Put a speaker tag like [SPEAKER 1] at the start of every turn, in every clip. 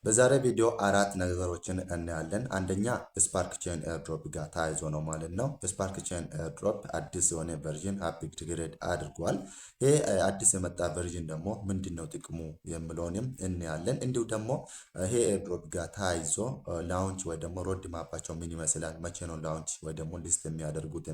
[SPEAKER 1] በዛሬ ቪዲዮ አራት ነገሮችን እናያለን። አንደኛ ስፓርክ ቼን ኤርድሮፕ ጋር ተያይዞ ነው ማለት ነው። ስፓርክ ቼን ኤርድሮፕ አዲስ የሆነ ቨርዥን አፕግሬድ አድርጓል። ይሄ አዲስ የመጣ ቨርዥን ደግሞ ምንድነው ጥቅሙ የሚለውንም እናያለን። እንዲሁ ደግሞ ይሄ ኤርድሮፕ ጋር ተያይዞ ላውንች ወይ ደግሞ ሮድ ማፓቸው ምን ይመስላል፣ መቼ ነው ላውንች ወይ ደግሞ ሊስት የሚያደርጉት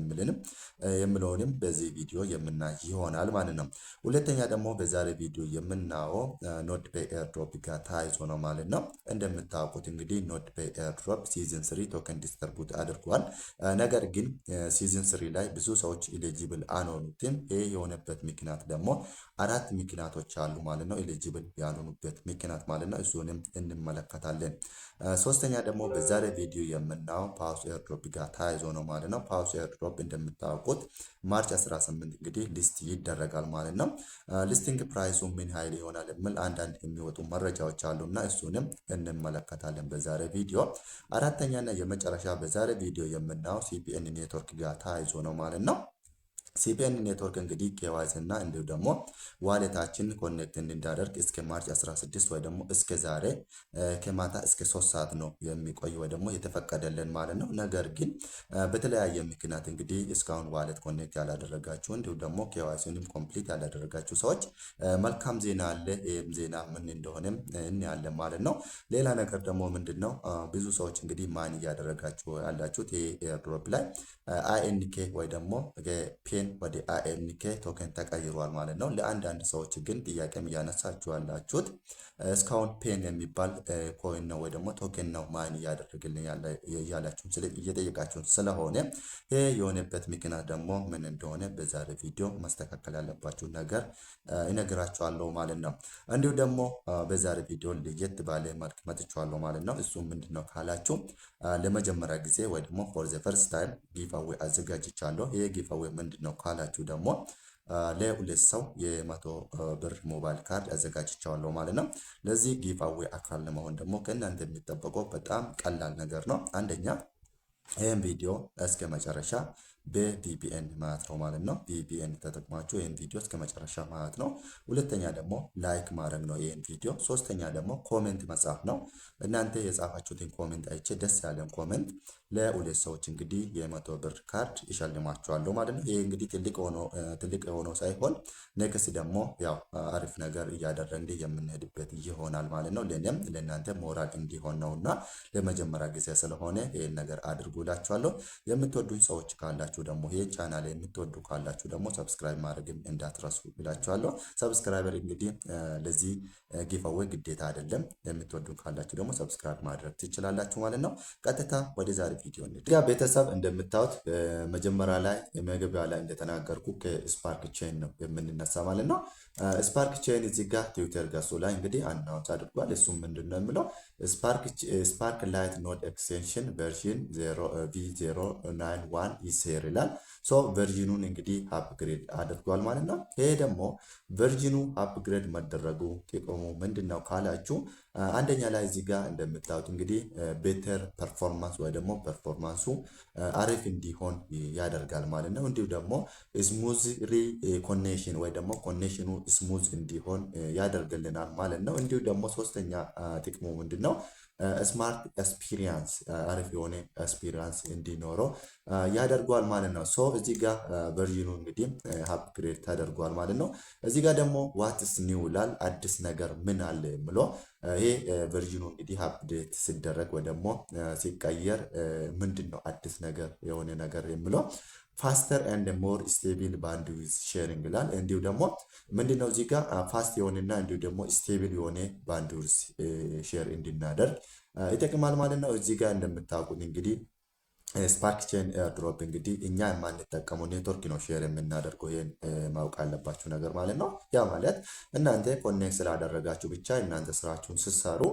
[SPEAKER 1] የሚለውንም በዚህ ቪዲዮ የምናይ ይሆናል ማለት ነው። ሁለተኛ ደግሞ በዛሬ ቪዲዮ የምናየው ኖድ ፔይ ኤርድሮፕ ጋር ተያይዞ ነው ማለት ነው። እንደምታውቁት እንግዲህ ኖድ ፔይ ኤርድሮፕ ሲዝን 3 ቶከን ዲስትሪቡት አድርጓል። ነገር ግን ሲዝን 3 ላይ ብዙ ሰዎች ኤሊጂብል አልሆኑትም። ይሄ የሆነበት ምክንያት ደግሞ አራት ምክንያቶች አሉ ማለት ነው። ኤሊጂብል ያልሆኑበት ምክንያት ማለት ነው። እሱንም እንመለከታለን። ሶስተኛ ደግሞ በዛሬ ቪዲዮ የምናየው ፓውስ ኤርድሮፕ ጋር ተያይዞ ነው ማለት ነው። ፓውስ ኤርድሮፕ እንደምታውቁት ማርች 18 እንግዲህ ሊስት ይደረጋል ማለት ነው። ሊስቲንግ ፕራይሱ ምን ኃይል ይሆናል የሚል አንዳንድ የሚወጡ መረጃዎች አሉና እሱንም እንመለከታለን በዛሬ ቪዲዮ። አራተኛና የመጨረሻ በዛሬ ቪዲዮ የምናየው ሲፒኤን ኔትወርክ ጋር ተያይዞ ነው ማለት ነው። ሲፒኤን ኔትወርክ እንግዲህ ኬዋይሲ እና እንዲሁ ደግሞ ዋሌታችን ኮኔክት እንድናደርግ እስከ ማርች 16 ወይ ደግሞ እስከ ዛሬ ከማታ እስከ 3 ሰዓት ነው የሚቆይ ወይ ደግሞ የተፈቀደልን ማለት ነው። ነገር ግን በተለያየ ምክንያት እንግዲህ እስካሁን ዋሌት ኮኔክት ያላደረጋችሁ እንዲሁ ደግሞ ኬዋይሲንም ኮምፕሊት ያላደረጋችሁ ሰዎች መልካም ዜና አለ። ይህም ዜና ምን እንደሆነም እናያለን ማለት ነው። ሌላ ነገር ደግሞ ምንድን ነው ብዙ ሰዎች እንግዲህ ማን እያደረጋችሁ ያላችሁት ይሄ ኤርድሮፕ ላይ አይኤንኬ ወይ ደግሞ ወደ አይኤንኬ ቶከን ተቀይሯል ማለት ነው። ለአንዳንድ ሰዎች ግን ጥያቄም እያነሳችሁ ያላችሁት እስካሁን ፔን የሚባል ኮይን ነው ወይ ደግሞ ቶከን ነው ማን እያደረግልን እያላችሁ እየጠየቃችሁን ስለሆነ ይሄ የሆነበት ምክንያት ደግሞ ምን እንደሆነ በዛሬ ቪዲዮ ማስተካከል ያለባችሁ ነገር እነግራችኋለሁ ማለት ነው። እንዲሁ ደግሞ በዛሬ ቪዲዮ ለየት ባለ መልክ መጥቻለሁ ማለት ነው። እሱ ምንድነው ካላችሁ ለመጀመሪያ ጊዜ ወይ ደግሞ ፎር ዘ ፈርስት ታይም ጊቭአዌይ አዘጋጅቻለሁ። ይሄ ጊቭአዌይ ምንድነው ካላችሁ ደግሞ ለሁለት ሰው የ100 ብር ሞባይል ካርድ አዘጋጅቻለሁ ማለት ነው። ለዚህ ጊቭአዌይ አካል ለመሆን ደግሞ ከእናንተ የሚጠበቀው በጣም ቀላል ነገር ነው። አንደኛ ይህን ቪዲዮ እስከ መጨረሻ በቪፒኤን ማለት ነው ማለት ነው። ቪፒኤን ተጠቅማችሁ ይህን ቪዲዮ እስከ መጨረሻ ማለት ነው። ሁለተኛ ደግሞ ላይክ ማድረግ ነው ይህን ቪዲዮ። ሶስተኛ ደግሞ ኮሜንት መጻፍ ነው። እናንተ የጻፋችሁትን ኮሜንት አይቼ ደስ ያለን ኮሜንት ለሁለት ሰዎች እንግዲህ የ100 ብር ካርድ ይሸልማችኋለሁ ማለት ነው። ይሄ እንግዲህ ትልቅ የሆነው ሳይሆን ኔክስት ደግሞ ያው አሪፍ ነገር እያደረግን የምንሄድበት ይሆናል ማለት ነው። ለእኔም ለእናንተ ሞራል እንዲሆን ነውና ለመጀመሪያ ጊዜ ስለሆነ ይሄን ነገር አድርጉላችኋለሁ። የምትወዱኝ ሰዎች ካላችሁ ደግሞ ይሄ ቻናል የምትወዱ ካላችሁ ደግሞ ሰብስክራይብ ማድረግም እንዳትረሱ ብላችኋለሁ። ሰብስክራይበር እንግዲህ ለዚህ ጊቭአዌይ ግዴታ አይደለም። የምትወዱ ካላችሁ ደግሞ ሰብስክራይብ ማድረግ ትችላላችሁ ማለት ነው። ቀጥታ ወደ ዛሬ ቪዲዮ እንሂድ። ቤተሰብ እንደምታዩት መጀመሪያ ላይ መግቢያ ላይ እንደተናገርኩ ከስፓርክ ቼን ነው የምንነሳ ማለት ነው። ስፓርክ ቼን እዚህ ጋር ትዊተር ገጹ ላይ እንግዲህ አናውንስ አድርጓል። እሱም ምንድነው የሚለው ስፓርክ ላይት ኖድ ኤክስቴንሽን ቨርዥን V091 ይሰር ይላል። ሶ ቨርዥኑን እንግዲህ አፕግሬድ አድርጓል ማለት ነው። ይሄ ደግሞ ቨርዥኑ አፕግሬድ መደረጉ ጥቅሙ ምንድነው ካላችሁ አንደኛ ላይ እዚህ ጋር እንደምታዩት እንግዲህ ቤተር ፐርፎርማንስ ወይ ደግሞ ፐርፎርማንሱ አሪፍ እንዲሆን ያደርጋል ማለት ነው። እንዲሁ ደግሞ ስሙዝ ኮኔክሽን ወይ ደግሞ ኮኔክሽኑ ስሙዝ እንዲሆን ያደርግልናል ማለት ነው። እንዲሁ ደግሞ ሶስተኛ ጥቅሙ ምንድነው ስማርት ኤክስፒሪየንስ አሪፍ የሆነ ኤክስፒሪየንስ እንዲኖረው ያደርጓል ማለት ነው። ሶ እዚህ ጋር ቨርዥኑ እንግዲህ አፕግሬድ ተደርጓል ማለት ነው። እዚህ ጋር ደግሞ ዋትስ ኒው ይላል። አዲስ ነገር ምን አለ ብሎ ይሄ ቨርዥኑ እንግዲህ አፕዴት ሲደረግ ወይ ደግሞ ሲቀየር ምንድነው አዲስ ነገር የሆነ ነገር የሚለው ፋስተር ኤንድ ሞር ስቴብል ባንድዊዝ ሼሪንግ ይላል። እንዲሁ ደግሞ ምንድነው እዚህ ጋር ፋስት የሆነና እንዲሁ ደግሞ ስቴብል የሆነ ባንድዊዝ ሼር እንድናደርግ ይጠቅማል ማለት ነው። እዚህ ጋር እንደምታውቁት እንግዲህ ስፓርክ ቼን ኤርድሮፕ እንግዲህ እኛ የማንጠቀመው ኔትወርክ ነው ሼር የምናደርገው። ይሄን ማወቅ አለባችሁ ነገር ማለት ነው። ያ ማለት እናንተ ኮኔክት ስላደረጋችሁ ብቻ እናንተ ስራችሁን ስትሰሩ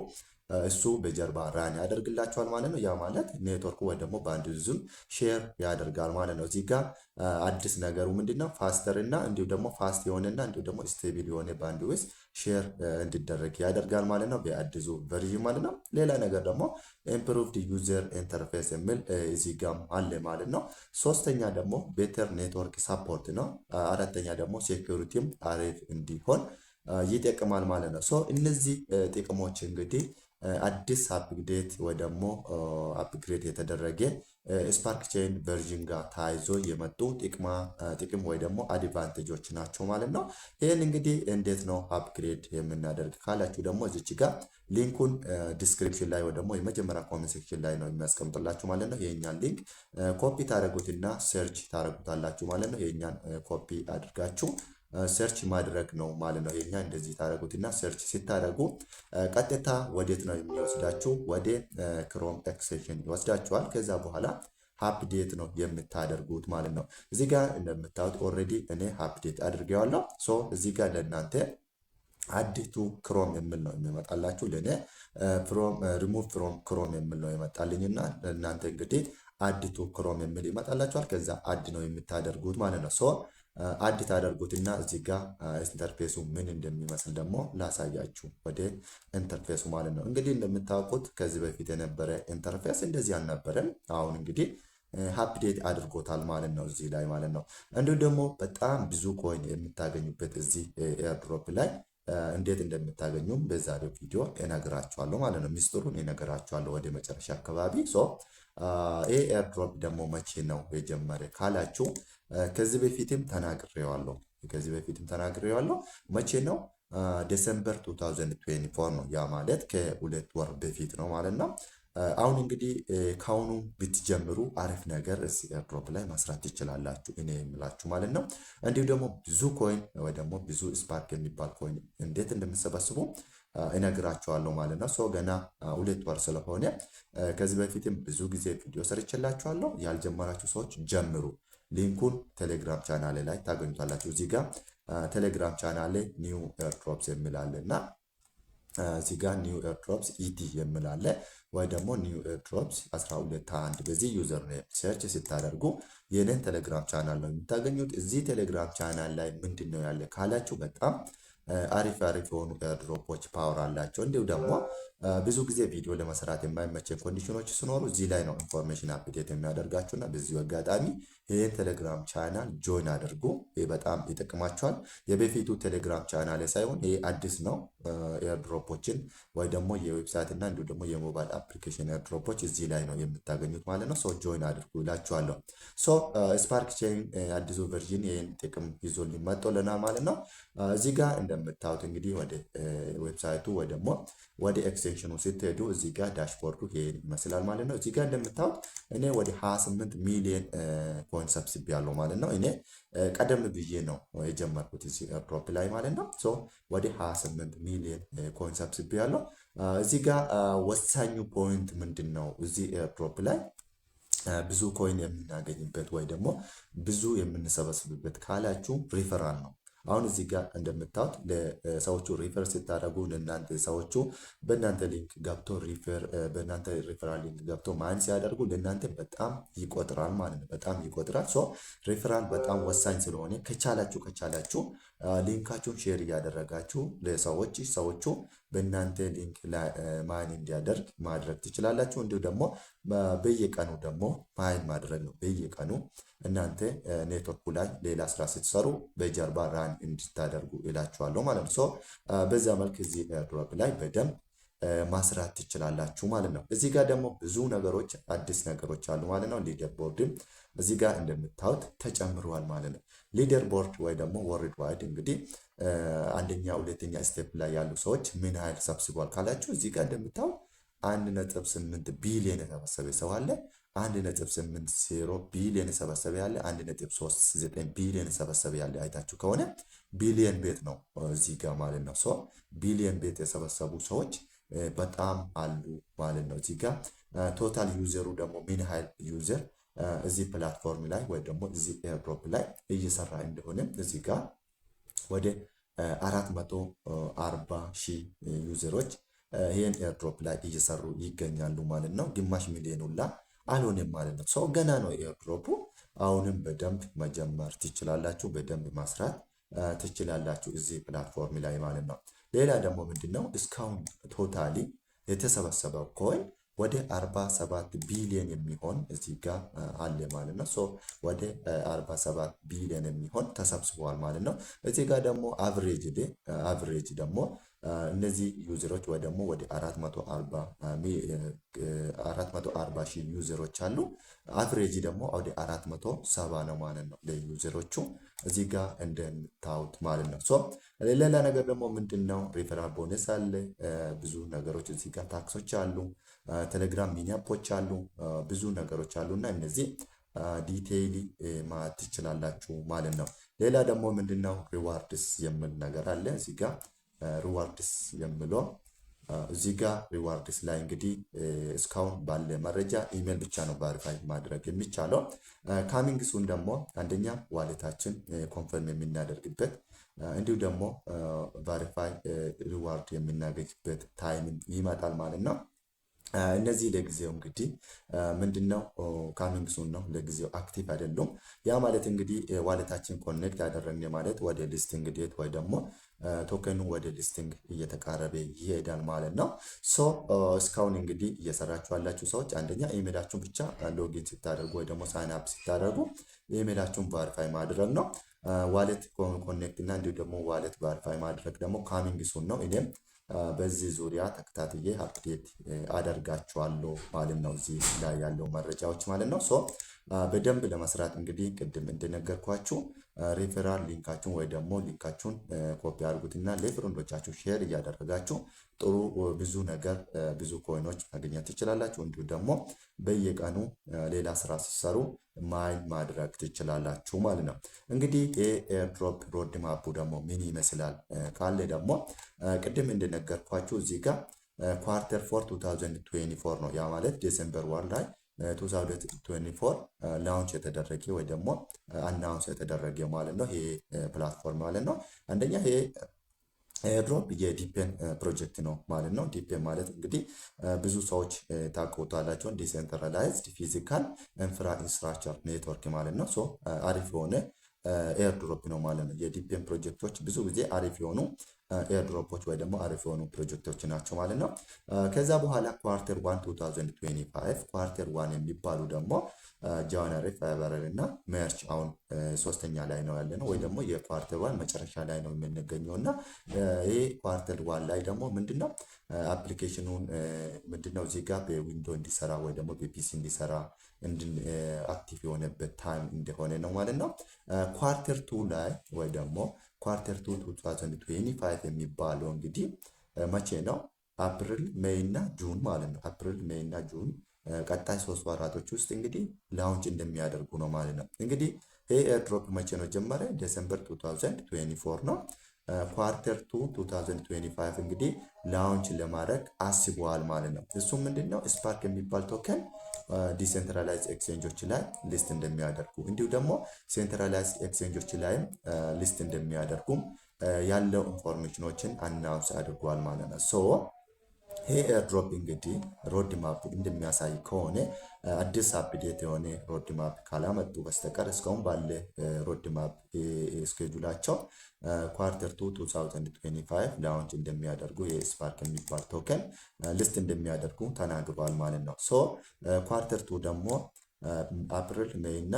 [SPEAKER 1] እሱ በጀርባ ራን ያደርግላችኋል ማለት ነው። ያ ማለት ኔትወርኩ ወይ ደግሞ ባንድዊዙን ሼር ያደርጋል ማለት ነው። እዚህ ጋር አዲስ ነገሩ ምንድነው ፋስተር እና እንዲሁ ደግሞ ፋስት የሆነና እንዲሁ ደግሞ ስቴብል የሆነ ባንድዊዝ ሼር እንዲደረግ ያደርጋል ማለት ነው በአዲሱ ቨርዥን ማለት ነው። ሌላ ነገር ደግሞ ኢምፕሩቭድ ዩዘር ኢንተርፌስ የሚል እዚህ ጋር አለ ማለት ነው። ሶስተኛ ደግሞ ቤተር ኔትወርክ ሳፖርት ነው። አራተኛ ደግሞ ሴኩሪቲም አሪፍ እንዲሆን ይጠቅማል ማለት ነው። ሶ እነዚህ ጥቅሞች እንግዲህ አዲስ አፕግሬድ ወይ ደግሞ አፕግሬድ የተደረገ ስፓርክ ቼን ቨርዥን ጋር ታይዞ የመጡ ጥቅም ወይ ደግሞ አድቫንቴጆች ናቸው ማለት ነው። ይህን እንግዲህ እንዴት ነው አፕግሬድ የምናደርግ ካላችሁ ደግሞ እዚች ጋር ሊንኩን ዲስክሪፕሽን ላይ ወይ ደግሞ የመጀመሪያ ኮሜንት ሴክሽን ላይ ነው የሚያስቀምጥላችሁ ማለት ነው። የኛን ሊንክ ኮፒ ታደረጉትና ሰርች ታደረጉታላችሁ ማለት ነው። የኛን ኮፒ አድርጋችሁ ሰርች ማድረግ ነው ማለት ነው። የኛ እንደዚህ ታደረጉትና ሰርች ሲታደረጉ ቀጥታ ወዴት ነው የሚወስዳችሁ? ወደ ክሮም ኤክስቴንሽን ይወስዳችኋል። ከዛ በኋላ አፕዴት ነው የምታደርጉት ማለት ነው። እዚህ ጋር እንደምታዩት ኦልሬዲ እኔ አፕዴት አድርጌዋለሁ። ሶ እዚህ ጋር ለእናንተ አዲቱ ክሮም የሚል ነው የሚመጣላችሁ። ለእኔ ሪሙቭ ፍሮም ክሮም የሚል ነው የመጣልኝና ለእናንተ እንግዲህ አዲቱ ክሮም የሚል ይመጣላችኋል። ከዛ አድ ነው የምታደርጉት ማለት ነው። ሶ አድ ታደርጉትና እዚህ ጋር ኢንተርፌሱ ምን እንደሚመስል ደግሞ ላሳያችሁ ወደ ኢንተርፌሱ ማለት ነው። እንግዲህ እንደምታውቁት ከዚህ በፊት የነበረ ኢንተርፌስ እንደዚህ አልነበረም። አሁን እንግዲህ አፕዴት አድርጎታል ማለት ነው እዚህ ላይ ማለት ነው። እንዲሁም ደግሞ በጣም ብዙ ኮይን የምታገኙበት እዚህ ኤርድሮፕ ላይ እንዴት እንደምታገኙም በዛሬው ቪዲዮ እነግራችኋለሁ ማለት ነው። ሚስጥሩን እነግራችኋለሁ ወደ መጨረሻ አካባቢ። ይህ ኤርድሮፕ ደግሞ መቼ ነው የጀመረ ካላችሁ ከዚህ በፊትም ተናግሬዋለሁ። መቼ ነው? ዲሴምበር 2024 ነው። ያ ማለት ከሁለት ወር በፊት ነው ማለት ነው። አሁን እንግዲህ ከአሁኑ ብትጀምሩ አሪፍ ነገር እዚህ ኤርድሮፕ ላይ መስራት ትችላላችሁ፣ እኔ የምላችሁ ማለት ነው። እንዲሁም ደግሞ ብዙ ኮይን ወይ ደግሞ ብዙ ስፓርክ የሚባል ኮይን እንዴት እንደምሰበስቡ እነግራችኋለሁ ማለት ነው። ሰው ገና ሁለት ወር ስለሆነ ከዚህ በፊትም ብዙ ጊዜ ቪዲዮ ሰርቼላችኋለሁ። ያልጀመራችሁ ሰዎች ጀምሩ። ሊንኩን ቴሌግራም ቻናሌ ላይ ታገኙታላችሁ። እዚህ ጋር ቴሌግራም ቻናሌ ኒው ኤርድሮፕስ የሚላለ እና እዚህ ጋር ኒው ኤርድሮፕስ ኢቲ የሚላለ ወይ ደግሞ ኒው ኤርድሮፕስ 1221 በዚህ ዩዘር ኔም ሰርች ስታደርጉ የኔን ቴሌግራም ቻናል ነው የምታገኙት። እዚህ ቴሌግራም ቻናል ላይ ምንድን ነው ያለ ካላችሁ በጣም አሪፍ የሆኑ ኤርድሮፖች ፓወር አላቸው። እንዲሁ ደግሞ ብዙ ጊዜ ቪዲዮ ለመስራት የማይመቸን ኮንዲሽኖች ሲኖሩ እዚህ ላይ ነው ኢንፎርሜሽን አፕዴት የሚያደርጋችሁና በዚሁ አጋጣሚ ይህን ቴሌግራም ቻናል ጆይን አድርጉ። ይህ በጣም ይጠቅማቸዋል። የበፊቱ ቴሌግራም ቻናል ሳይሆን ይህ አዲስ ነው። ኤርድሮፖችን ወይ ደግሞ የዌብሳይት እና እንዲሁ ደግሞ የሞባይል አፕሊኬሽን ኤርድሮፖች እዚህ ላይ ነው የምታገኙት ማለት ነው። ጆይን አድርጉ ይላችኋለሁ። ስፓርክ ቼን አዲሱ ቨርዥን ይህን ጥቅም ይዞልን መጥቶልናል ማለት ነው። እዚህ ጋር እንደምታዩት እንግዲህ ወደ ዌብሳይቱ ወይ ደግሞ ወደ ኤክስቴንሽኑ ስትሄዱ እዚህ ጋር ዳሽቦርዱ ይሄን ይመስላል ማለት ነው። እዚህ ጋር እንደምታዩት እኔ ወደ 28 ሚሊዮን ኮይን ሰብስቤያለሁ ማለት ነው። እኔ ቀደም ብዬ ነው የጀመርኩት እዚህ ኤርድሮፕ ላይ ማለት ነው። ወደ 28 ሚሊዮን ኮይን ሰብስቤያለሁ። እዚህ ጋር ወሳኙ ፖይንት ምንድን ነው? እዚህ ኤርድሮፕ ላይ ብዙ ኮይን የምናገኝበት ወይ ደግሞ ብዙ የምንሰበስብበት ካላችሁ ሪፈራል ነው። አሁን እዚህ ጋር እንደምታዩት ለሰዎቹ ሪፈር ስታደርጉ ለእናንተ ሰዎቹ በእናንተ ሊንክ ገብቶ በእናንተ ሪፈራል ሊንክ ገብቶ ማን ሲያደርጉ ለእናንተ በጣም ይቆጥራል ማለት ነው። በጣም ይቆጥራል። ሪፈራል በጣም ወሳኝ ስለሆነ ከቻላችሁ ሊንካችሁን ሼር እያደረጋችሁ ሰዎቹ በእናንተ ሊንክ ማይን እንዲያደርግ ማድረግ ትችላላችሁ። እንዲሁ ደግሞ በየቀኑ ደግሞ ማይን ማድረግ ነው። በየቀኑ እናንተ ኔትወርኩ ላይ ሌላ ስራ ስትሰሩ በጀርባ ራን እንድታደርጉ ይላችኋለሁ ማለት ነው። በዛ መልክ እዚህ ኤርድሮፕ ላይ በደንብ ማስራት ትችላላችሁ ማለት ነው። እዚህ ጋር ደግሞ ብዙ ነገሮች አዲስ ነገሮች አሉ ማለት ነው። ሊደር ቦርድም እዚህ ጋር እንደምታዩት ተጨምሯል ማለት ነው። ሊደር ቦርድ ወይ ደግሞ ወርልድ ዋይድ እንግዲህ አንደኛ ሁለተኛ ስቴፕ ላይ ያሉ ሰዎች ምን ያህል ሰብስቧል ካላችሁ እዚህ ጋር እንደምታዩት 1.8 ቢሊዮን የሰበሰበ ሰው አለ። 1.80 ቢሊዮን የሰበሰበ ያለ፣ 1.39 ቢሊዮን የሰበሰበ ያለ። አይታችሁ ከሆነ ቢሊዮን ቤት ነው እዚህ ጋር ማለት ነው። ቢሊዮን ቤት የሰበሰቡ ሰዎች በጣም አሉ ማለት ነው። እዚህ ጋር ቶታል ዩዘሩ ደግሞ ምን ያህል ዩዘር እዚህ ፕላትፎርም ላይ ወይ ደግሞ እዚህ ኤርድሮፕ ላይ እየሰራ እንደሆነ እዚህ ጋር ወደ 440 ሺህ ዩዘሮች ይህን ኤርድሮፕ ላይ እየሰሩ ይገኛሉ ማለት ነው። ግማሽ ሚሊዮን ሁላ አልሆነም ማለት ነው። ገና ነው ኤርድሮፑ። አሁንም በደንብ መጀመር ትችላላችሁ፣ በደንብ ማስራት ትችላላችሁ እዚህ ፕላትፎርም ላይ ማለት ነው። ሌላ ደግሞ ምንድነው እስካሁን ቶታሊ የተሰበሰበው ኮይን ወደ 47 ቢሊዮን የሚሆን እዚህ ጋር አለ ማለት ነው። ወደ 47 ቢሊዮን የሚሆን ተሰብስቧል ማለት ነው። እዚህ ጋር ደግሞ አቨሬጅ ደግሞ እነዚህ ዩዘሮች ወይ ደግሞ ወደ 440 ሺህ ዩዘሮች አሉ። አቨሬጅ ደግሞ ወደ 470 ነው ማለት ነው ለዩዘሮቹ እዚህ ጋር እንደምታዩት ማለት ነው። ሶ ሌላ ነገር ደግሞ ምንድነው ሪፈራል ቦነስ አለ። ብዙ ነገሮች እዚህ ጋር ታክሶች አሉ። ቴሌግራም ሚኒ አፖች አሉ። ብዙ ነገሮች አሉና እነዚህ ዲቴይሊ ማለት ትችላላችሁ ማለት ነው። ሌላ ደግሞ ምንድነው ሪዋርድስ የሚል ነገር አለ እዚህ ጋር ሪዋርድስ የሚለው እዚህ ጋር ሪዋርድስ ላይ እንግዲህ እስካሁን ባለ መረጃ ኢሜል ብቻ ነው ቫሪፋይ ማድረግ የሚቻለው። ካሚንግ ሱን ደግሞ አንደኛ ዋሌታችን ኮንፈርም የምናደርግበት እንዲሁ ደግሞ ቫሪፋይ ሪዋርድ የምናገኝበት ታይም ይመጣል ማለት ነው። እነዚህ ለጊዜው እንግዲህ ምንድነው ካሚንግ ሱን ነው፣ ለጊዜው አክቲቭ አይደሉም። ያ ማለት እንግዲህ ዋሌታችን ኮኔክት ያደረግን ማለት ወደ ሊስቲንግ ዴት ወይ ደግሞ ቶከኑ ወደ ሊስቲንግ እየተቃረበ ይሄዳል ማለት ነው። ሶ እስካሁን እንግዲህ እየሰራችሁ ያላችሁ ሰዎች አንደኛ ኢሜላችሁን ብቻ ሎጊን ስታደርጉ ወይ ደግሞ ሳይን አፕ ስታደርጉ ኢሜላችሁን ቫሪፋይ ማድረግ ነው። ዋሌት ኮኔክት እና እንዲሁ ደግሞ ዋሌት ቫሪፋይ ማድረግ ደግሞ ካሚንግ ሱን ነው። እኔም በዚህ ዙሪያ ተከታትዬ አፕዴት አደርጋችኋለሁ ማለት ነው፣ እዚህ ላይ ያለው መረጃዎች ማለት ነው። ሶ በደንብ ለመስራት እንግዲህ ቅድም እንደነገርኳችሁ ሪፈራል ሊንካችሁን ወይ ደግሞ ሊንካችሁን ኮፒ አድርጉትና ለፍሬንዶቻችሁ ሼር እያደረጋችሁ ጥሩ ብዙ ነገር ብዙ ኮይኖች ማግኘት ትችላላችሁ። እንዲሁ ደግሞ በየቀኑ ሌላ ስራ ሲሰሩ ማይን ማድረግ ትችላላችሁ ማለት ነው። እንግዲህ ኤርድሮፕ ሮድ ማፑ ደግሞ ምን ይመስላል ካለ ደግሞ ቅድም እንደነገርኳችሁ እዚህ ጋር ኳርተር 4 2024 ነው። ያ ማለት ዲሴምበር ወር ላይ 2024 ላውንች የተደረገ ወይ ደግሞ አናውንስ የተደረገ ማለት ነው። ይሄ ፕላትፎርም ማለት ነው። አንደኛ ይሄ ኤርድሮፕ የዲፔን ፕሮጀክት ነው ማለት ነው። ዲፔን ማለት እንግዲህ ብዙ ሰዎች ታውቁታላችሁ፣ ዲሴንትራላይዝድ ፊዚካል ኢንፍራስትራክቸር ኔትወርክ ማለት ነው። ሶ አሪፍ የሆነ ኤርድሮፕ ነው ማለት ነው። የዲፔን ፕሮጀክቶች ብዙ ጊዜ አሪፍ የሆኑ ኤርድሮፖች ወይ ደግሞ አሪፍ የሆኑ ፕሮጀክቶች ናቸው ማለት ነው። ከዛ በኋላ ኳርተር 1 2025 ኳርተር 1 የሚባሉ ደግሞ ጃንዋሪ፣ ፌብሩዋሪ እና ማርች አሁን ሶስተኛ ላይ ነው ያለ ነው ወይ ደግሞ የኳርተር 1 መጨረሻ ላይ ነው የምንገኘው እና ይሄ ኳርተር 1 ላይ ደግሞ ምንድነው አፕሊኬሽኑን ምንድነው እዚህ ጋር በዊንዶ እንዲሰራ ወይ ደግሞ በፒሲ እንዲሰራ አክቲቭ የሆነበት ታይም እንደሆነ ነው ማለት ነው። ኳርተር 2 ላይ ወይ ደግሞ ኳርተር 2 2025 የሚባለው እንግዲህ መቼ ነው? አፕሪል፣ ሜይ እና ጁን ማለት ነው። አፕሪል፣ ሜይ እና ጁን ቀጣይ 3 ወራቶች ውስጥ እንግዲህ ላውንች እንደሚያደርጉ ነው ማለት ነው። እንግዲህ ይሄ ኤርድሮፕ መቼ ነው ጀመረ? ዲሴምበር 2024 ነው። ኳርተር 2 2025 እንግዲህ ላውንች ለማድረግ አስበዋል ማለት ነው። እሱም ምንድነው ስፓርክ የሚባል ቶከን ዲሴንትራላይዝ ኤክስቼንጆች ላይ ሊስት እንደሚያደርጉ እንዲሁ ደግሞ ሴንትራላይዝ ኤክስቼንጆች ላይም ሊስት እንደሚያደርጉም ያለው ኢንፎርሜሽኖችን አናውንስ አድርጓል ማለት ነው። ሶ ይሄ ኤርድሮፕ እንግዲህ ሮድ ማፕ እንደሚያሳይ ከሆነ አዲስ አፕዴት የሆነ ሮድ ማፕ ካላመጡ በስተቀር እስካሁን ባለ ሮድ ማፕ ስኬጁላቸው ኳርተር 2 2025 ላውንች እንደሚያደርጉ የስፓርክ የሚባል ቶከን ሊስት እንደሚያደርጉ ተናግሯል ማለት ነው። ሶ ኳርተር 2 ደግሞ አፕሪል፣ ሜይ እና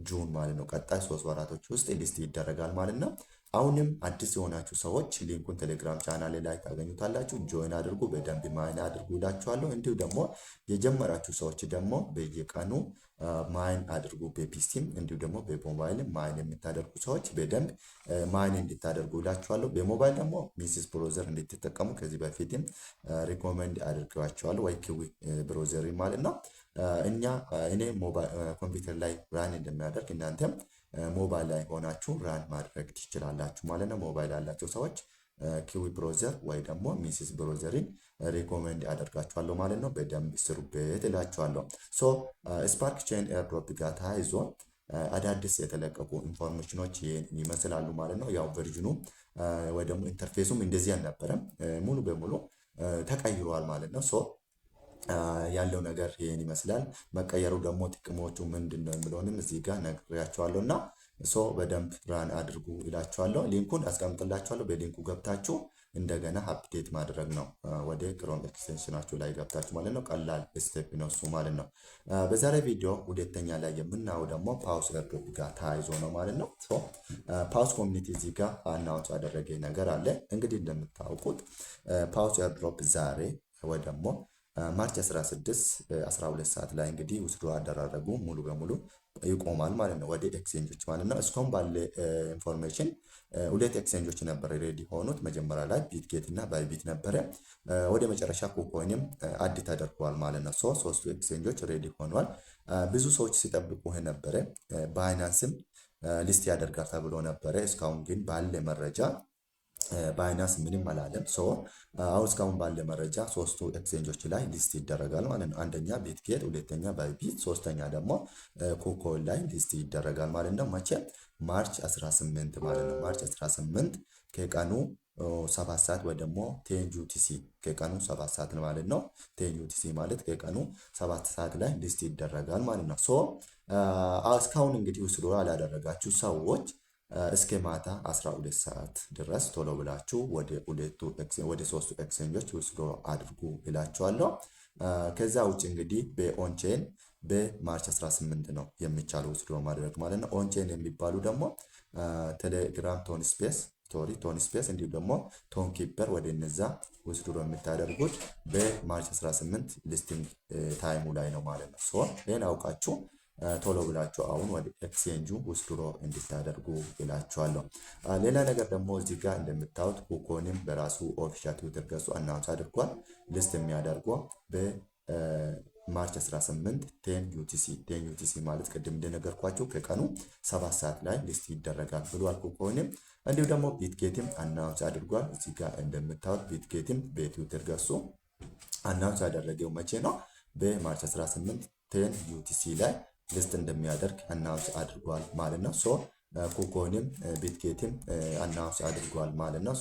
[SPEAKER 1] ጁን ማለት ነው። ቀጣይ 3 ወራቶች ውስጥ ሊስት ይደረጋል ማለት ነው። አሁንም አዲስ የሆናችሁ ሰዎች ሊንኩን ቴሌግራም ቻናል ላይ ታገኙታላችሁ። ጆይን አድርጉ፣ በደንብ ማይን አድርጉ ይላችኋለሁ። እንዲሁ ደግሞ የጀመራችሁ ሰዎች ደግሞ በየቀኑ ማይን አድርጉ፣ በፒሲም እንዲሁ ደግሞ በሞባይል ማይን የምታደርጉ ሰዎች በደንብ ማይን እንድታደርጉ ይላችኋለሁ። በሞባይል ደግሞ ሚሲስ ብሮዘር እንድትጠቀሙ ከዚህ በፊትም ሪኮመንድ አድርገዋችኋለሁ፣ ወይ ኪዊ ብሮዘር ማለት ነው። እኔ ኮምፒውተር ላይ ራን እንደሚያደርግ እናንተም ሞባይል ላይ ሆናችሁ ራን ማድረግ ትችላላችሁ ማለት ነው። ሞባይል ያላቸው ሰዎች ኪዊ ብሮዘር ወይ ደግሞ ሚሲስ ብሮዘርን ሪኮመንድ አደርጋችኋለሁ ማለት ነው። በደንብ ስሩበት እላችኋለሁ። ሶ ስፓርክ ቼን ኤርድሮፕ ጋር ተያይዞ አዳዲስ የተለቀቁ ኢንፎርሜሽኖች ይመስላሉ ማለት ነው። ያው ቨርዥኑ ወይ ደግሞ ኢንተርፌሱም እንደዚህ አልነበረም፣ ሙሉ በሙሉ ተቀይሯል ማለት ነው። ሶ ያለው ነገር ይሄን ይመስላል። መቀየሩ ደግሞ ጥቅሞቹ ምንድነው የሚለውንም እዚህ ጋር ነግሬያችኋለሁ እና በደንብ ራን አድርጉ ይላችኋለሁ። ሊንኩን አስቀምጥላችኋለሁ። በሊንኩ ገብታችሁ እንደገና አፕዴት ማድረግ ነው። ወደ ክሮም ኤክስቴንሽናችሁ ላይ ገብታችሁ ማለት ነው። ቀላል ስቴፕ ነው እሱ ማለት ነው። በዛሬ ቪዲዮ ሁለተኛ ላይ የምናየው ደግሞ ፓውስ ኤርድሮፕ ጋር ተያይዞ ነው ማለት ነው። ፓውስ ኮሚኒቲ እዚህ ጋር አናውንስ ያደረገ ነገር አለ። እንግዲህ እንደምታውቁት ፓውስ ኤርድሮፕ ዛሬ ወይ ደግሞ ማርች 16 12 ሰዓት ላይ እንግዲህ ውስዶ አደራረጉ ሙሉ በሙሉ ይቆማል ማለት ነው፣ ወደ ኤክስቼንጆች ማለት ነው። እስካሁን ባለ ኢንፎርሜሽን ሁለት ኤክስቼንጆች ነበር ሬዲ ሆኑት። መጀመሪያ ላይ ቢትጌት እና ባይቢት ነበረ። ወደ መጨረሻ ኩኮይንም አድ ተደርጓል ማለት ነው። ሶስቱ ኤክስቼንጆች ሬዲ ሆኗል። ብዙ ሰዎች ሲጠብቁ ነበረ። ባይናንስም ሊስት ያደርጋል ተብሎ ነበረ። እስካሁን ግን ባለ መረጃ ባይናንስ ምንም አላለም። አሁን እስካሁን ባለ መረጃ ሶስቱ ኤክስቼንጆች ላይ ሊስት ይደረጋል ማለት ነው። አንደኛ ቢትጌት፣ ሁለተኛ ባይቢት፣ ሶስተኛ ደግሞ ኩኮይን ላይ ሊስት ይደረጋል ማለት ነው። መቼ? ማርች 18 ማለት ነው። ማርች 18 ከቀኑ 7 ሰዓት ወይ ደግሞ ቴን ዩቲሲ ከቀኑ 7 ሰዓት ማለት ነው። ቴን ዩቲሲ ማለት ከቀኑ 7 ሰዓት ላይ ሊስት ይደረጋል ማለት ነው። እስካሁን እንግዲህ ውስዶ ያላደረጋችሁ ሰዎች እስከ ማታ 12 ሰዓት ድረስ ቶሎ ብላችሁ ወደ ሶስቱ ኤክስቼንጆች ውስዶ አድርጉ ይላችኋለሁ። ከዛ ውጭ እንግዲህ በኦንቼን በማርች 18 ነው የሚቻለው ውስዶ ማድረግ ማለት ነው። ኦንቼን የሚባሉ ደግሞ ቴሌግራም፣ ቶን ስፔስ እንዲሁም ደግሞ ቶን ኪፐር ወደ እነዛ ውስዶ የምታደርጉት በማርች 18 ሊስቲንግ ታይሙ ላይ ነው ማለት ነው። ይህን አውቃችሁ ቶሎ ብላችሁ አሁን ወደ ኤክስቼንጁ ውስዶ እንድታደርጉ ይላችኋለሁ። ሌላ ነገር ደግሞ እዚህ ጋር እንደምታዩት ኩኮይንም በራሱ ኦፊሻል ትዊተር ገጹ አናውንስ አድርጓል። ሊስት የሚያደርገው በማርች 18 ቴን ዩቲሲ ማለት ቅድም እንደነገርኳችሁ ከቀኑ 7 ሰዓት ላይ ሊስት ይደረጋል ብሏል ኩኮይንም። እንዲሁ ደግሞ ቢትጌትም አናውንስ አድርጓል። እዚህ ጋር እንደምታዩት ቢትጌትም በትዊተር ገጹ አናውንስ ያደረገው መቼ ነው? በማርች 18 ቴን ዩቲሲ ላይ ሊስት እንደሚያደርግ አናውንስ አድርጓል ማለት ነው። ኩኮይንም ቢትጌትም አናውንስ አድርጓል ማለት ነው።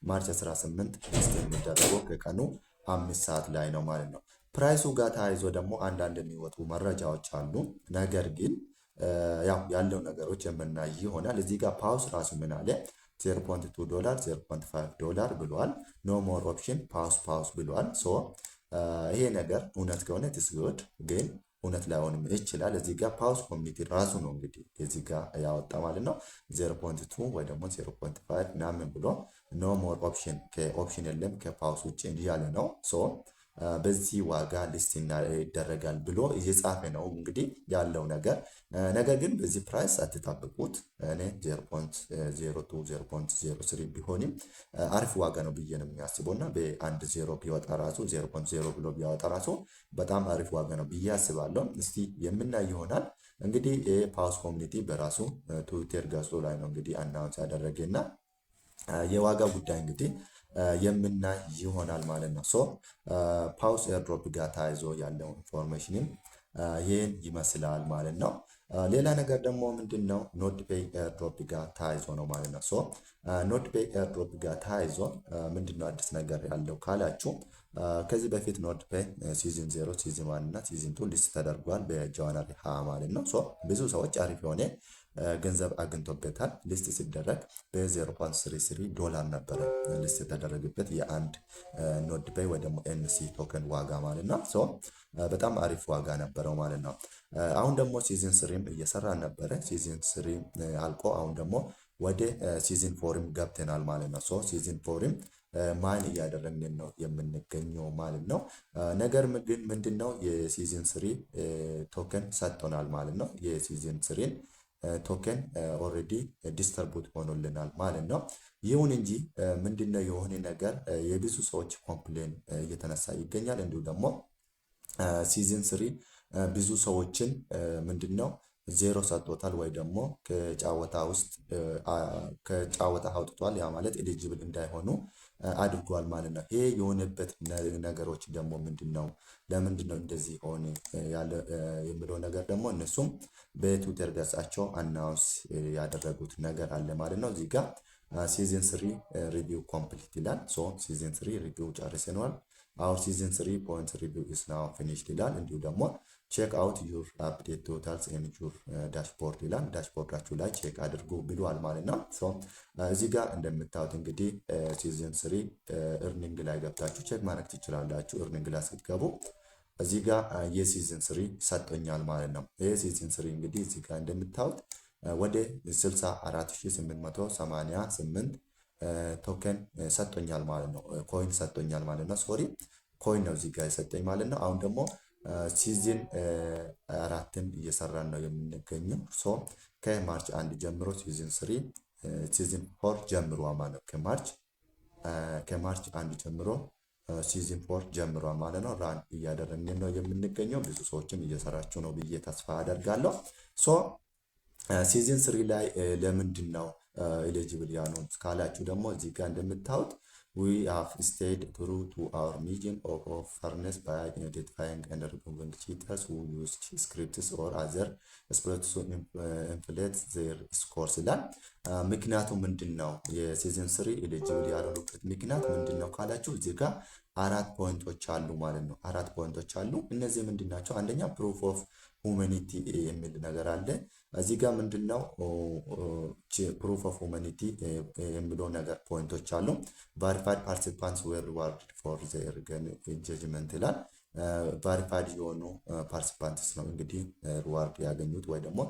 [SPEAKER 1] ማርች 18 ሊስት የሚደረገው ከቀኑ 5 ሰዓት ላይ ነው ማለት ነው። ፕራይሱ ጋር ተያይዞ ደግሞ አንዳንድ የሚወጡ መረጃዎች አሉ። ነገር ግን ያለው ነገሮች የምናይ ይሆናል። እዚህ ጋር ፓውስ ራሱ ምን አለ? 0.2 ዶላር 0.5 ዶላር ብሏል። ኖ ሞር ኦፕሽን ፓውስ ብሏል። ይሄ ነገር እውነት ከሆነ ትስጉድ ግን እውነት ላይሆንም ይችላል። እዚህ ጋር ፓውስ ኮሚኒቲ ራሱ ነው እንግዲህ እዚህ ጋር ያወጣ ማለት ነው። 0.2 ወይ ደግሞ 0.5 ምናምን ብሎ ኖ ሞር ኦፕሽን ከኦፕሽን የለም ከፓውስ ውጭ እያለ ነው። በዚህ ዋጋ ሊስት ይደረጋል ብሎ እየጻፈ ነው እንግዲህ ያለው ነገር። ነገር ግን በዚህ ፕራይስ አትጠብቁት። እኔ 0.02 0.03 ቢሆንም አሪፍ ዋጋ ነው ብዬ ነው የሚያስበው እና በአንድ 0 ቢወጣ ራሱ 0.0 ብሎ ቢያወጣ ራሱ በጣም አሪፍ ዋጋ ነው ብዬ አስባለሁ። እስቲ የምናይ ይሆናል። እንግዲህ ፓውስ ኮሚኒቲ በራሱ ትዊተር ገጹ ላይ ነው እንግዲህ አናውንስ ያደረገና የዋጋ ጉዳይ እንግዲህ የምናይ ይሆናል ማለት ነው። ፓውስ ኤርድሮፕ ጋር ተያይዞ ያለው ኢንፎርሜሽንም ይህን ይመስላል ማለት ነው። ሌላ ነገር ደግሞ ምንድን ነው? ኖትፔይ ኤርድሮፕ ጋር ተያይዞ ነው ማለት ነው። ኖትፔይ ኤርድሮፕ ጋር ተያይዞ ምንድን ነው አዲስ ነገር ያለው ካላችሁ ከዚህ በፊት ኖትፔይ ሲዝን 0 ሲዝን 1 እና ሲዝን 2 ሊስት ተደርጓል በጃንዋሪ 20 ማለት ነው። ብዙ ሰዎች አሪፍ የሆነ ገንዘብ አግኝቶበታል። ሊስት ሲደረግ በ0.33 ዶላር ነበረ ሊስት የተደረገበት የአንድ ኖትፔይ ወይ ደግሞ ኤንሲ ቶከን ዋጋ ማለት ነው። በጣም አሪፍ ዋጋ ነበረው ማለት ነው። አሁን ደግሞ ሲዝን 3 እየሰራ ነበረ። ሲዝን 3 አልቆ አሁን ደግሞ ወደ ሲዝን 4 ገብተናል ማለት ነው። ሲዝን 4 ማን እያደረግን ነው የምንገኘው ማለት ነው። ነገር ግን ምንድነው የሲዝን 3 ቶከን ሰጥቶናል ማለት ነው። የሲዝን 3 ቶከን ኦልሬዲ ዲስተርቡት ሆኖልናል ማለት ነው። ይሁን እንጂ ምንድነው የሆነ ነገር የብዙ ሰዎች ኮምፕሌን እየተነሳ ይገኛል። እንዲሁ ደግሞ ሲዝን 3 ብዙ ሰዎችን ምንድነው ዜሮ ሰጥቶታል ወይ ደግሞ ከጫወታ አውጥቷል። ያ ማለት ኤሊጂብል እንዳይሆኑ አድርጓል ማለት ነው። ይሄ የሆነበት ነገሮች ደግሞ ምንድነው ለምንድነው እንደዚህ ሆነ ያለ የሚለው ነገር ደግሞ እነሱም በትዊተር ገጻቸው አናውንስ ያደረጉት ነገር አለ ማለት ነው። እዚህ ጋር ሲዝን 3 ሪቪው ኮምፕሊት ይላል። ሲዝን 3 ሪቪው ጨርሰናል። አወር ሲዝን 3 ፖይንት ሪቪው ኢዝ ናው ፊኒሽድ ይላል። እንዲሁ ደግሞ ቼክ አውት ዩር አፕዴት ቶታልስ ኤንድ ዩር ዳሽቦርድ ይላል። ዳሽቦርዳችሁ ላይ ቼክ አድርጉ ብሏል ማለት ነው። እዚህ ጋር እንደምታዩት እንግዲህ ሲዝን 3 እርኒንግ ላይ ገብታችሁ ቼክ ማድረግ ትችላላችሁ። እርኒንግ ላይ ስትገቡ እዚህ ጋር የሲዝን 3 ሰጥቶኛል ማለት ነው። ይህ ሲዝን 3 እንግዲህ እዚህ ጋር እንደምታዩት ወደ 64888 ቶከን ሰጥቶኛል ማለት ነው። ኮይን ሰጥቶኛል ማለት ነው። ሶሪ ኮይን ነው እዚህ ጋር የሰጠኝ ማለት ነው። አሁን ደግሞ ሲዝን 4ን እየሰራን ነው የምንገኘው። ከማርች 1 ጀምሮ ሲዝን 3 ሲዝን 4 ጀምሮ ማለት ነው። ከማርች 1 ጀምሮ ሲዝን 4 ጀምሮ ማለት ነው። ራን እያደረግን ነው የምንገኘው። ብዙ ሰዎችም እየሰራችሁ ነው ብዬ ተስፋ አደርጋለሁ። ሲዝን 3 ላይ ለምንድን ነው ኤሊጂብል ያልሆኑት ካላችሁ ደግሞ እዚህ ጋር እንደምታዩት we have stayed true to our mission of fairness by identifying and removing cheaters who used scripts or other exploits to inflate their scores ይላል። ምክንያቱ ምንድን ነው የሲዝን 3 ኤሊጂብል ያልሆኑበት ምክንያት ምንድን ነው ካላችሁ እዚህ ጋር 4 ፖይንቶች አሉ ማለት ነው። 4 ፖይንቶች አሉ። እነዚህ ምንድን ናቸው? አንደኛ ፕሩፍ ኦፍ ሁማኒቲ የሚል ነገር አለ። እዚህ ጋር ምንድነው ፕሩፍ ኦፍ ሁማኒቲ የሚለው ነገር ፖይንቶች አሉ። ቫሪፋይድ ፓርቲሲፓንትስ ዌር ሪዋርድድ ፎር ዘር ኤንጌጅመንት ይላል። ቫሪፋይድ የሆኑ ፓርቲሲፓንትስ ነው እንግዲህ ሪዋርድ ያገኙት ወይ ደግሞ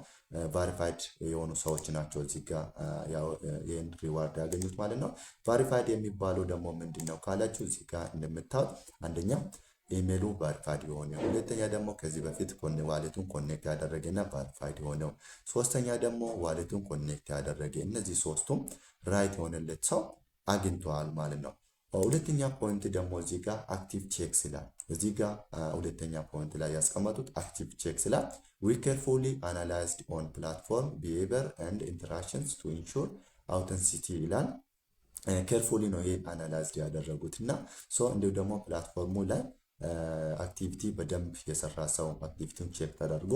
[SPEAKER 1] ቫሪፋይድ የሆኑ ሰዎች ናቸው እዚህ ጋር ይህን ሪዋርድ ያገኙት ማለት ነው። ቫሪፋይድ የሚባለው ደግሞ ምንድነው ካላችሁ እዚህ ጋር እንደምታዩት አንደኛ ኢሜሉ ቫሪፋይድ የሆነው፣ ሁለተኛ ደግሞ ከዚህ በፊት ዋሌቱን ኮኔክት ያደረገና ቫሪፋይድ የሆነው፣ ሶስተኛ ደግሞ ዋሌቱን ኮኔክት ያደረገ። እነዚህ ሶስቱም ራይት የሆነለት ሰው አግኝተዋል ማለት ነው። ሁለተኛ ፖይንት ደግሞ እዚህ ጋር አክቲቭ ቼክስ ይላል። እዚህ ጋር ሁለተኛ ፖይንት ላይ ያስቀመጡት አክቲቭ ቼክስ ይላል። ዊ ኬርፉሊ አናላይዝድ ኦን ፕላትፎርም ቢሄቪየር ኤንድ ኢንተራክሽንስ ቱ ኢንሹር አውተንቲሲቲ ይላል። ኬርፉሊ ነው ይሄ አናላይዝድ ያደረጉት እና እንዲሁ ደግሞ ፕላትፎርሙ ላይ አክቲቪቲ በደንብ የሰራ ሰው አክቲቪቲውን ቼክ ተደርጎ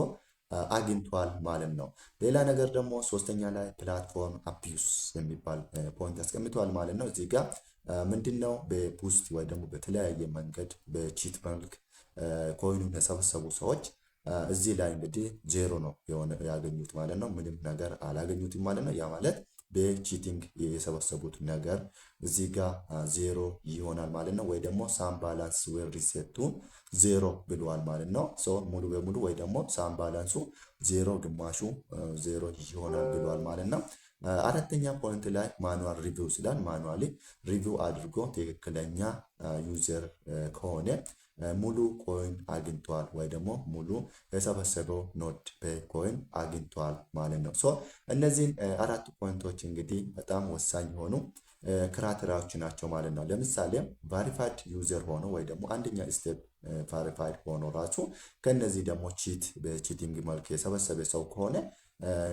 [SPEAKER 1] አግኝቷል ማለት ነው። ሌላ ነገር ደግሞ ሶስተኛ ላይ ፕላትፎርም አቢዩስ የሚባል ፖይንት ያስቀምጧል ማለት ነው። እዚህ ጋር ምንድነው በቡስት ወይ ደግሞ በተለያየ መንገድ በቺት መልክ ኮይኑን የሰበሰቡ ሰዎች እዚህ ላይ እንግዲህ ዜሮ ነው ያገኙት ማለት ነው። ምንም ነገር አላገኙትም ማለት ነው። ያ ማለት በቺቲንግ የሰበሰቡት ነገር እዚህ ጋር ዜሮ ይሆናል ማለት ነው። ወይ ደግሞ ሳም ባላንስ ዌር ሪሴቱ ዜሮ ብለዋል ማለት ነው። ሙሉ በሙሉ ወይ ደግሞ ሳም ባላንሱ ዜሮ ግማሹ ዜሮ ይሆናል ብለዋል ማለት ነው። አራተኛ ፖይንት ላይ ማኑዋል ሪቪው ስላል ማኑዋሊ ሪቪው አድርጎ ትክክለኛ ዩዘር ከሆነ ሙሉ ኮይን አግኝቷል ወይ ደግሞ ሙሉ የሰበሰበው ኖድ ኮይን አግኝቷል ማለት ነው። እነዚህን አራት ፖይንቶች እንግዲህ በጣም ወሳኝ የሆኑ ክራይቴሪያዎች ናቸው ማለት ነው። ለምሳሌ ቫሪፋይድ ዩዘር ሆኖ ወይ ደግሞ አንደኛ ስቴፕ ቫሪፋይድ ሆኖ ራሱ ከነዚህ ደግሞ በቺቲንግ መልክ የሰበሰበ ሰው ከሆነ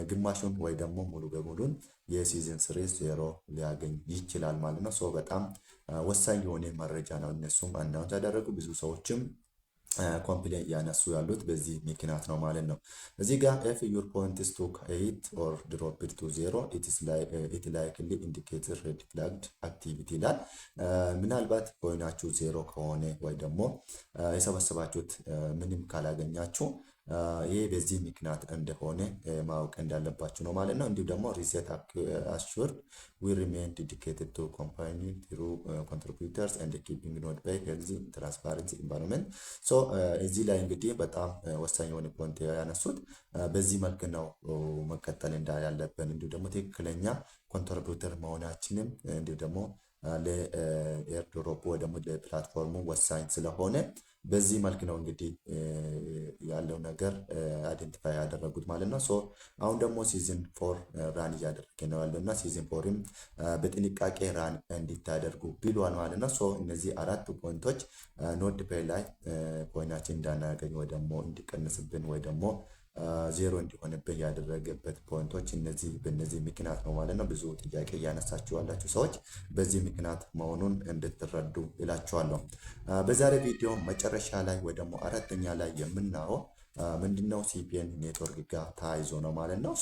[SPEAKER 1] ግማሹን ወይ ደግሞ ሙሉ በሙሉን የሲዝን 3 ዜሮ ሊያገኝ ይችላል ማለት ነው። በጣም ወሳኝ የሆነ መረጃ ነው። እነሱም አናውንስ ያደረጉ ብዙ ሰዎችም ኮምፕሌን እያነሱ ያሉት በዚህ ምክንያት ነው ማለት ነው። እዚህ ጋር if your point is to hit or drop it to zero it likely indicates red flagged activity ይላል። ምናልባት ኮይናችሁ ዜሮ ከሆነ ወይ ደግሞ የሰበሰባችሁት ምንም ካላገኛችሁ ይሄ በዚህ ምክንያት እንደሆነ ማወቅ እንዳለባችሁ ነው ማለት ነው። እንዲሁ ደግሞ ሪሴት አሹርድ we remain dedicated to company through contributors and keeping node by healthy transparency environment እዚህ ላይ እንግዲህ በጣም ወሳኝ የሆነ ፖይንት ያነሱት በዚህ መልክ ነው መከተል እንዳለብን እንዲሁ ደግሞ ትክክለኛ ኮንትሪቢዩተር መሆናችንም እንዲሁ ደግሞ ለኤርድሮፕ ወይ ደግሞ ለፕላትፎርሙ ወሳኝ ስለሆነ በዚህ መልክ ነው እንግዲህ ያለው ነገር አይደንቲፋይ ያደረጉት ማለት ነው። አሁን ደግሞ ሲዝን 4 ራን እያደረገ ነው ያለውና ሲዝን 4ም በጥንቃቄ ራን እንዲታደርጉ ቢሏል ማለት ነው። እነዚህ አራት ፖይንቶች ኖድ ፔይ ላይ ኮይናችን እንዳናገኝ ወይ ደግሞ እንዲቀንስብን ወይ ደግሞ ዜሮ እንዲሆንብን ያደረገበት ፖይንቶች በእነዚህ ምክንያት ነው ማለት ነው። ብዙ ጥያቄ እያነሳችሁ ያላችሁ ሰዎች በዚህ ምክንያት መሆኑን እንድትረዱ እላችኋለሁ። በዛሬ ቪዲዮ መጨረሻ ላይ ወይ ደግሞ አራተኛ ላይ የምናየው ምንድነው ሲፒኤን ኔትወርክ ጋር ተያይዞ ነው ማለት ነው።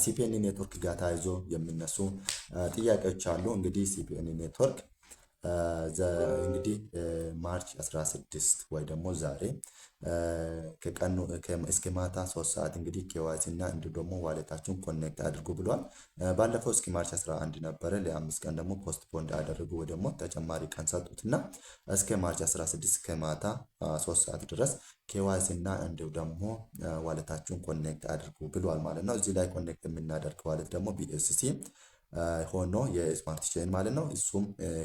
[SPEAKER 1] ሲፒኤን ኔትወርክ ጋር ተያይዞ የሚነሱ ጥያቄዎች አሉ። እንግዲህ ሲፒኤን ኔትወርክ እንግዲህ ማርች 16 ወይ ደግሞ ዛሬ ከቀኑ እስከ ማታ 3 ሰዓት እንግዲህ ኬዋይሲ እና እንዲሁ ደግሞ ዋሌታችሁን ኮኔክት አድርጉ ብሏል። ባለፈው እስከ ማርች 11 ነበረ። ለ5 ቀን ደግሞ ፖስት ፖንድ አደረጉ ወይ ደግሞ ተጨማሪ ቀን ሰጡትና እስከ ማርች 16 ከማታ 3 ሰዓት ድረስ ኬዋይሲ እና እንዲሁ ደግሞ ዋሌታችሁን ኮኔክት አድርጉ ብሏል ማለት ነው። እዚህ ላይ ኮኔክት የምናደርግ ዋሌት ደግሞ ቢኤስሲ ሆኖ የስማርት ቼን ማለት ነው። እሱም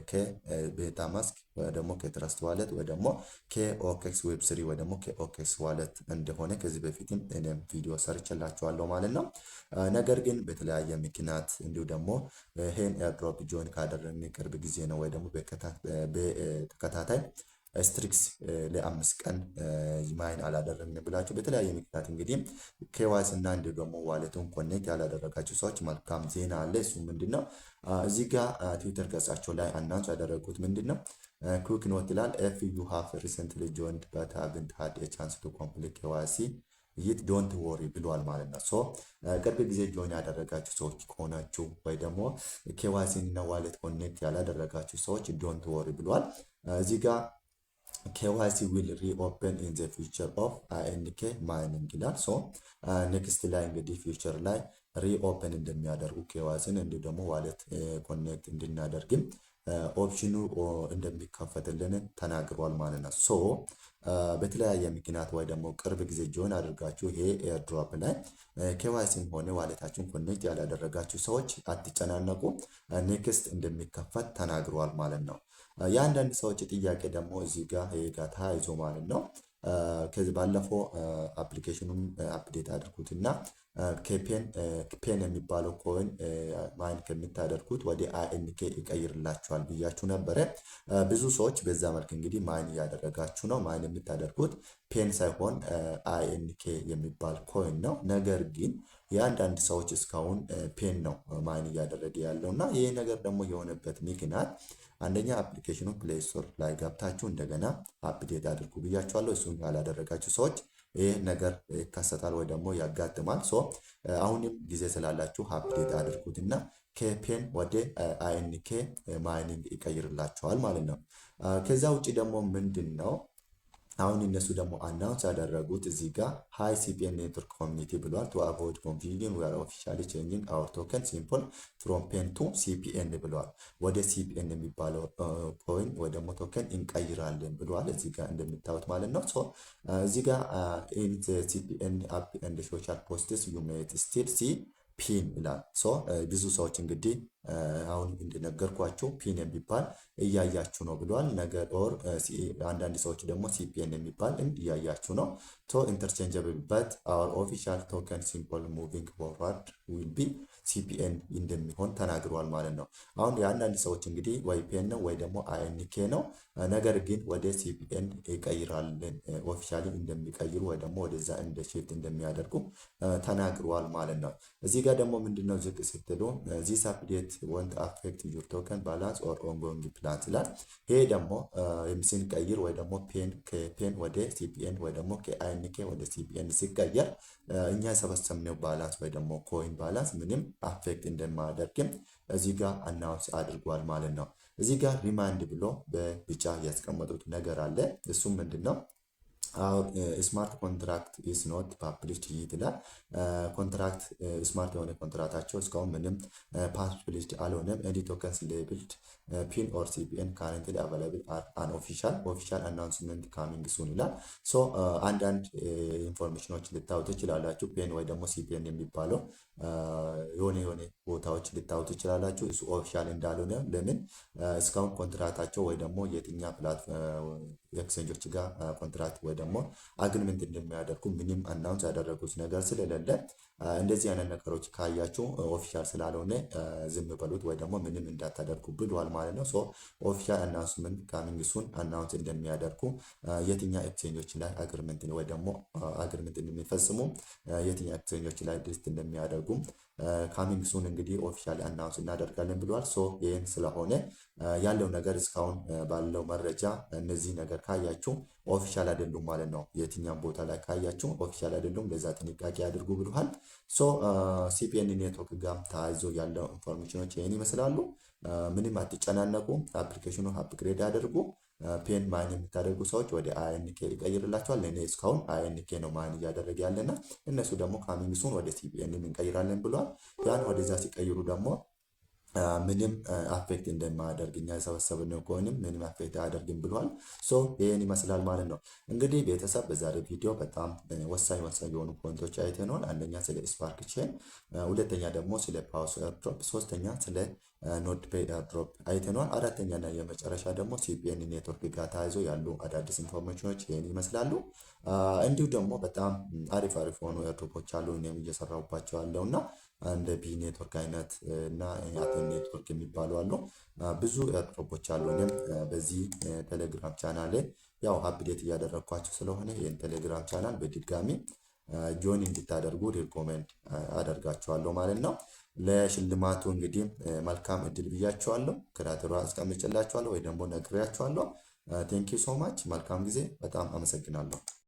[SPEAKER 1] ከቤታማስክ ወይ ደግሞ ከትረስት ዋሌት ወይ ደግሞ ከኦኬክስ ዌብ 3 ወይ ደግሞ ከኦኬክስ ዋሌት እንደሆነ ከዚህ በፊትም እኔም ቪዲዮ ሰርችላችኋለሁ ማለት ነው። ነገር ግን በተለያየ ምክንያት እንዲሁ ደግሞ ይሄን ኤርድሮፕ ጆይን ካደረግን ቅርብ ጊዜ ነው ወይ ደግሞ በተከታታይ ስትሪክስ ለ5 ቀን ማይን አላደረግን ብላችሁ በተለያየ ምክንያት እንግዲህ ኬዋይሲ እና እንዲሁ ደግሞ ዋሌቱን ኮኔክት ያላደረጋችሁ ሰዎች መልካም ዜና አለ። እሱ ምንድነው? እዚህ ጋር ትዊተር ገጻቸው ላይ አናውንስ ያደረጉት ምንድነው? ኩክ ኖት ይላል ኢፍ ዩ ሃቭ ሪሰንትሊ ጆይንድ በት ሃቭንት ሃድ ኤ ቻንስ ቱ ኮምፕሊት ኬዋይሲ ይት ዶንት ወሪ ብሏል ማለት ነው። ሶ ቅርብ ጊዜ ጆይን ያደረጋችሁ ሰዎች ከሆናችሁ ወይ ደግሞ ኬዋይሲ እና ዋሌት ኮኔክት ያላደረጋችሁ ሰዎች ዶንት ወሪ ብሏል። እዚህ ጋር ኬዋይሲ ዊል ሪኦፕን ኢን ዘ ፊውቸር ኦፍ አይኤንኬ ማይኒንግ ይላል። ሶ ኔክስት ላይ እንግዲህ ፊውቸር ላይ ሪኦፕን እንደሚያደርጉ ኬዋይሲን እንዲሁ ደግሞ ዋሌት ኮኔክት እንድናደርግም ኦፕሽኑ እንደሚከፈትልን ተናግሯል ማለት ነው። ሶ በተለያየ ምክንያት ወይ ደግሞ ቅርብ ጊዜ ጆይን አድርጋችሁ ይሄ ኤርድሮፕ ላይ ኬዋይሲም ሆነ ዋሌታችሁን ኮኔክት ያላደረጋችሁ ሰዎች አትጨናነቁ፣ ኔክስት እንደሚከፈት ተናግሯል ማለት ነው። የአንዳንድ ሰዎች ጥያቄ ደግሞ እዚህ ጋር ተያይዞ ማለት ነው። ከዚህ ባለፈው አፕሊኬሽኑን አፕዴት አድርጉትና ፔን የሚባለው ኮይን ማይን ከምታደርጉት ወደ አይኤንኬ ይቀይርላችኋል ብያችሁ ነበረ። ብዙ ሰዎች በዛ መልክ እንግዲህ ማይን እያደረጋችሁ ነው። ማይን የምታደርጉት ፔን ሳይሆን አይኤንኬ የሚባል ኮይን ነው። ነገር ግን የአንዳንድ ሰዎች እስካሁን ፔን ነው ማይን እያደረገ ያለው እና ይህ ነገር ደግሞ የሆነበት ምክንያት አንደኛ አፕሊኬሽኑ ፕሌይ ስቶር ላይ ገብታችሁ እንደገና አፕዴት አድርጉ ብያችኋለሁ። እሱን ያላደረጋችሁ ሰዎች ይህ ነገር ይከሰታል ወይ ደግሞ ያጋጥማል። ሶ አሁንም ጊዜ ስላላችሁ አፕዴት አድርጉት እና ከፔን ወደ አይኤንኬ ማይኒንግ ይቀይርላችኋል ማለት ነው። ከዛ ውጭ ደግሞ ምንድን ነው አሁን እነሱ ደግሞ አናውንስ ያደረጉት እዚህ ጋር ሃይ ሲፒኤን ኔትወርክ ኮሚኒቲ ብሏል። ቱ አቮይድ ኮንፊውዥን ዊ አር ኦፊሻሊ ቼንጂንግ አወር ቶከን ሲምፕል ፍሮም ፔን ቱ ሲፒኤን ብሏል። ወደ ሲፒኤን የሚባለው ኮይን ወይ ደግሞ ቶከን እንቀይራለን ብሏል። እዚህ ጋር እንደምታዩት ማለት ነው። ሶ እዚህ ጋር ኢን ሲፒኤን አፕ ኤንድ ሶሻል ፖስትስ ዩ ሜት ስቲል ሲ ፒን ይላል። ሶ ብዙ ሰዎች እንግዲህ አሁን እንደነገርኳቸው ፒን የሚባል እያያችሁ ነው ብሏል። ነገር ኦር አንዳንድ ሰዎች ደግሞ ሲፒኤን የሚባል እያያችሁ ነው። ቶ ኢንተርቼንጀብል በት አወር ኦፊሻል ቶከን ሲምፕል ሙቪንግ ፎርዋርድ ዊል ቢ ሲፒኤን እንደሚሆን ተናግሯል ማለት ነው። አሁን የአንዳንድ ሰዎች እንግዲህ ወይ ፔን ነው ወይ ደግሞ አይኤንኬ ነው። ነገር ግን ወደ ሲፒኤን ይቀይራልን ኦፊሻሊ እንደሚቀይሩ ወይ ደግሞ ወደዛ እንደ ሺፍት እንደሚያደርጉ ተናግሯል ማለት ነው። እዚህ ጋር ደግሞ ምንድነው ዝቅ ስትሉ ዚስ አፕዴት ወንት አፌክት ዩር ቶከን ባላንስ ኦር ኦንጎይንግ ፕላንስ ይላል። ይሄ ደግሞ ስንቀይር ወይ ደግሞ ከፔን ወደ ሲፒኤን ወይ ደግሞ ከአይኤንኬ ወደ ሲፒኤን ሲቀየር እኛ የሰበሰብነው ባላንስ ወይ ደግሞ ኮይን ባላንስ ምንም አፌክት እንደማያደርግም እዚህ ጋር አናውንስ አድርጓል ማለት ነው። እዚህ ጋር ሪማይንድ ብሎ በቢጫ ያስቀመጡት ነገር አለ። እሱም ምንድነው? ስማርት ኮንትራክት ኢስ ኖት ፓብሊሽድ ይላል። ኮንትራክት ስማርት የሆነ ኮንትራክታቸው እስካሁን ምንም ፓብሊሽድ አልሆነም። ኤኒ ቶከንስ ሌብልድ ፒን ኦር ሲፒኤን ካረንትሊ አቬይላብል አር አን ኦፊሻል አናውንስመንት ካሚንግ ሱን ይላል። ሶ አንዳንድ ኢንፎርሜሽኖች ልታዩት ትችላላችሁ። ፔን ወይ ደግሞ ሲፒኤን የሚባለው የሆነ ቦታዎች ልታዩት ትችላላችሁ። እሱ ኦፊሻል እንዳልሆነ ለምን እስካሁን ኮንትራክታቸው ወይ ደግሞ የትኛ ፕላትፎርም ኤክስቼንጆች ጋር ኮንትራክት ወይ ደግሞ አግሪመንት እንደሚያደርጉ ምንም አናውንስ ያደረጉት ነገር ስለሌለ እንደዚህ አይነት ነገሮች ካያችሁ ኦፊሻል ስላልሆነ ዝም በሉት ወይ ደግሞ ምንም እንዳታደርጉ ብሏል ማለት ነው። ሶ ኦፊሻል አናውንስመንት ካሚንግ ሱን አናውንስ እንደሚያደርጉ የትኛ ኤክስቼንጆች ላይ አግሪመንት ወይ ደግሞ አግሪመንት እንደሚፈጽሙ የትኛ ኤክስቼንጆች ላይ ሊስት እንደሚያደርጉ ካሚንግ ሱን እንግዲህ ኦፊሻሊ አናውንስ እናደርጋለን ብሏል። ሶ ይህን ስለሆነ ያለው ነገር እስካሁን ባለው መረጃ እነዚህ ነገር ካያችሁ ኦፊሻል አይደሉም ማለት ነው። የትኛም ቦታ ላይ ካያችሁ ኦፊሻል አይደሉም፣ ለዛ ጥንቃቄ አድርጉ ብሏል። ሶ ሲፒኤን ኔትወርክ ጋር ተያይዞ ያለው ኢንፎርሜሽኖች ይህን ይመስላሉ። ምንም አትጨናነቁ። አፕሊኬሽኑ አፕግሬድ አድርጉ። ፔን ማን የምታደርጉ ሰዎች ወደ አይኤንኬ ይቀይርላቸዋል። እኔ እስካሁን አይኤንኬ ነው ማን እያደረገ ያለና እነሱ ደግሞ ካሚንግ ሱን ወደ ሲቢኤን እንቀይራለን ብሏል። ያን ወደዛ ሲቀይሩ ደግሞ ምንም አፌክት እንደማያደርግ እኛ የሰበሰብነው ከሆንም ምንም አፌክት አያደርግም ብሏል። ሶ ይሄን ይመስላል ማለት ነው። እንግዲህ ቤተሰብ በዛሬ ቪዲዮ በጣም ወሳኝ የሆኑ ፖይንቶች አይተናል። አንደኛ ስለ ስፓርክ ቼን፣ ሁለተኛ ደግሞ ስለ ፓውስ ኤርድሮፕ፣ ሶስተኛ ስለ ኖድ ፔይ ኤርድሮፕ አይተናል። አራተኛ እና የመጨረሻ ደግሞ ሲቢኤን ኔትወርክ ጋር ተያይዞ ያሉ አዳዲስ ኢንፎርሜሽኖች ይሄን ይመስላሉ። እንዲሁ ደግሞ በጣም አሪፍ ሆኑ ኤርድሮፖች አሉ እኔም እየሰራሁባቸው ያለው እና እንደ ቢ ኔትወርክ አይነት እና አተም ኔትወርክ የሚባሉ አሉ። ብዙ ኤርድሮፖች አሉ። እኔም በዚህ ቴሌግራም ቻናል ያው አፕዴት እያደረግኳቸው ስለሆነ ይህን ቴሌግራም ቻናል በድጋሚ ጆይን እንድታደርጉ ሪኮሜንድ አደርጋችኋለሁ ማለት ነው። ለሽልማቱ እንግዲህ መልካም እድል ብያችኋለሁ። ክራተሩ አስቀምጬላችኋለሁ ወይ ደግሞ ነግሬያችኋለሁ። ቴንኪው ሶ ማች። መልካም ጊዜ። በጣም አመሰግናለሁ።